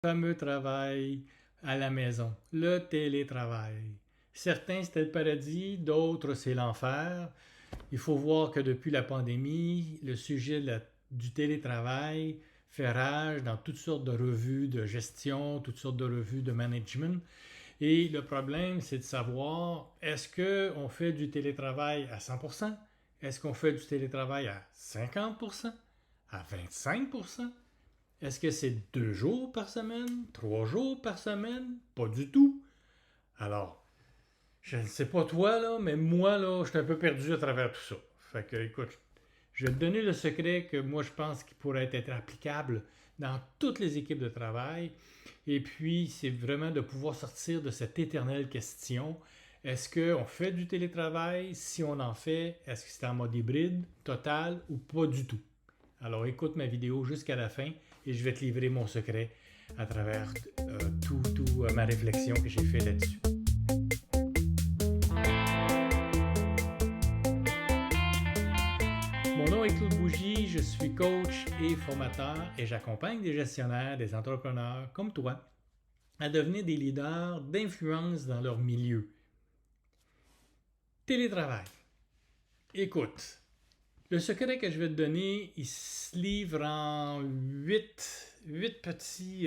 fameux travail à la maison, le télétravail. Certains, c'était le paradis, d'autres, c'est l'enfer. Il faut voir que depuis la pandémie, le sujet du télétravail fait rage dans toutes sortes de revues de gestion, toutes sortes de revues de management. Et le problème, c'est de savoir, est-ce qu'on fait du télétravail à 100%? Est-ce qu'on fait du télétravail à 50%? À 25%? Est-ce que c'est 2 jours par semaine? 3 jours par semaine? Pas du tout. Alors, je ne sais pas toi, là, mais moi, là, je suis un peu perdu à travers tout ça. Fait que, écoute, je vais te donner le secret que moi, je pense qu'il pourrait être applicable dans toutes les équipes de travail. Et puis, c'est vraiment de pouvoir sortir de cette éternelle question. Est-ce qu'on fait du télétravail? Si on en fait, est-ce que c'est en mode hybride, total ou pas du tout? Alors, écoute ma vidéo jusqu'à la fin et je vais te livrer mon secret à travers toute ma réflexion que j'ai fait là-dessus. Mon nom est Claude Bougie, je suis coach et formateur et j'accompagne des gestionnaires, des entrepreneurs comme toi à devenir des leaders d'influence dans leur milieu. Télétravail. Écoute, le secret que je vais te donner, il se livre en 8 petites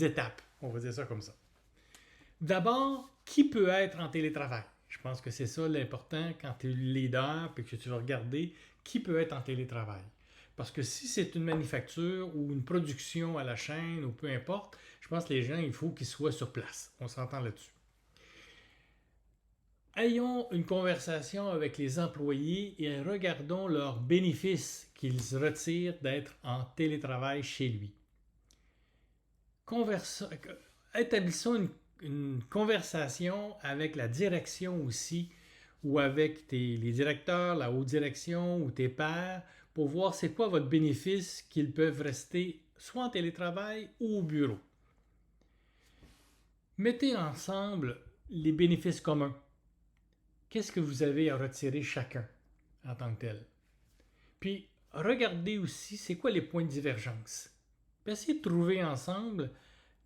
étapes, on va dire ça comme ça. D'abord, qui peut être en télétravail? Je pense que c'est ça l'important quand tu es leader et que tu vas regarder qui peut être en télétravail. Parce que si c'est une manufacture ou une production à la chaîne ou peu importe, je pense que les gens, il faut qu'ils soient sur place. On s'entend là-dessus. Ayons une conversation avec les employés et regardons leurs bénéfices qu'ils retirent d'être en télétravail chez lui. Établissons une conversation avec la direction aussi, ou avec les directeurs, la haute direction ou tes pairs, pour voir c'est quoi votre bénéfice qu'ils peuvent rester soit en télétravail ou au bureau. Mettez ensemble les bénéfices communs. Qu'est-ce que vous avez à retirer chacun en tant que tel? Puis, regardez aussi c'est quoi les points de divergence. Puis essayez de trouver ensemble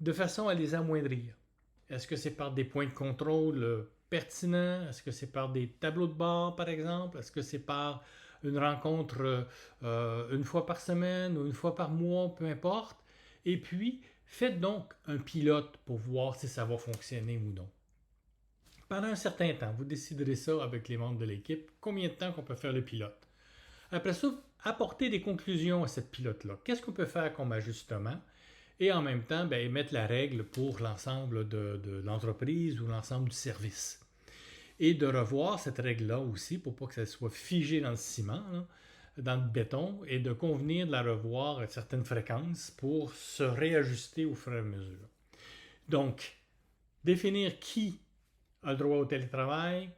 de façon à les amoindrir. Est-ce que c'est par des points de contrôle pertinents? Est-ce que c'est par des tableaux de bord, par exemple? Est-ce que c'est par une rencontre une fois par semaine ou une fois par mois, peu importe? Et puis, faites donc un pilote pour voir si ça va fonctionner ou non. Pendant un certain temps, vous déciderez ça avec les membres de l'équipe, combien de temps qu'on peut faire le pilote. Après ça, apportez des conclusions à cette pilote-là. Qu'est-ce qu'on peut faire comme ajustement? Et en même temps, émettre la règle pour l'ensemble de l'entreprise ou l'ensemble du service. Et de revoir cette règle-là aussi pour pas que ça soit figé dans le ciment, là, dans le béton, et de convenir de la revoir à certaines fréquences pour se réajuster au fur et à mesure. Donc, définir qui a le droit au télétravail,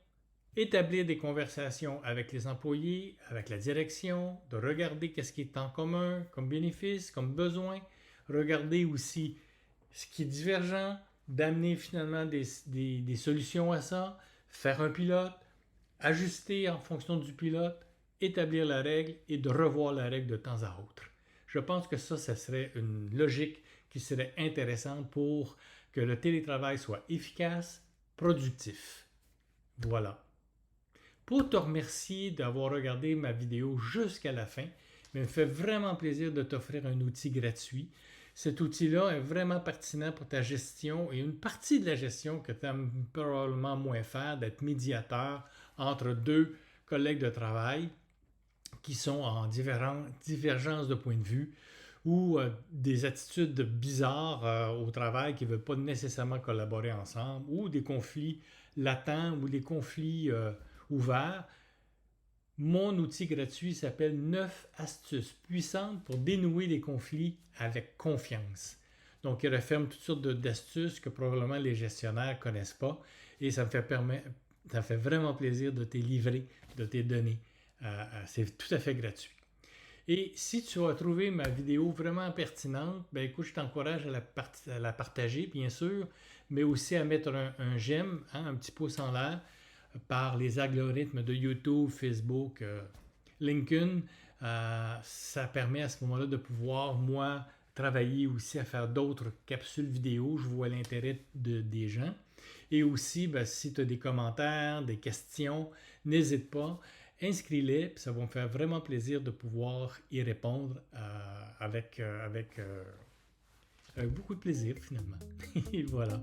établir des conversations avec les employés, avec la direction, de regarder qu'est-ce qui est en commun comme bénéfice, comme besoin, regarder aussi ce qui est divergent, d'amener finalement des solutions à ça, faire un pilote, ajuster en fonction du pilote, établir la règle et de revoir la règle de temps à autre. Je pense que ça serait une logique qui serait intéressante pour que le télétravail soit efficace, productif. Voilà. Pour te remercier d'avoir regardé ma vidéo jusqu'à la fin, il me fait vraiment plaisir de t'offrir un outil gratuit. Cet outil-là est vraiment pertinent pour ta gestion et une partie de la gestion que tu aimes probablement moins faire, d'être médiateur entre deux collègues de travail qui sont en divergence de point de vue ou des attitudes bizarres au travail qui ne veulent pas nécessairement collaborer ensemble ou des conflits latents ou des conflits ouverts. Mon outil gratuit s'appelle 9 astuces puissantes pour dénouer les conflits avec confiance. Donc, il referme toutes sortes d'astuces que probablement les gestionnaires ne connaissent pas et ça me fait vraiment plaisir de te livrer, de te donner. C'est tout à fait gratuit. Et si tu as trouvé ma vidéo vraiment pertinente, écoute, je t'encourage à la partager, bien sûr, mais aussi à mettre un j'aime, un petit pouce en l'air, par les algorithmes de YouTube, Facebook, LinkedIn. Ça permet à ce moment-là de pouvoir, moi, travailler aussi à faire d'autres capsules vidéo. Je vois l'intérêt des gens. Et aussi, ben, si tu as des commentaires, des questions, n'hésite pas, inscris-les, puis ça va me faire vraiment plaisir de pouvoir y répondre avec beaucoup de plaisir finalement. Et voilà.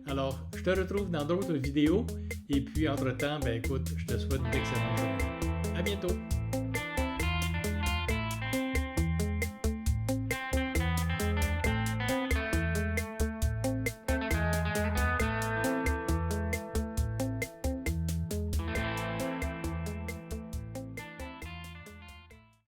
Alors, je te retrouve dans d'autres vidéos. Et puis, entre-temps, ben écoute, je te souhaite d'excellentes journées. À bientôt!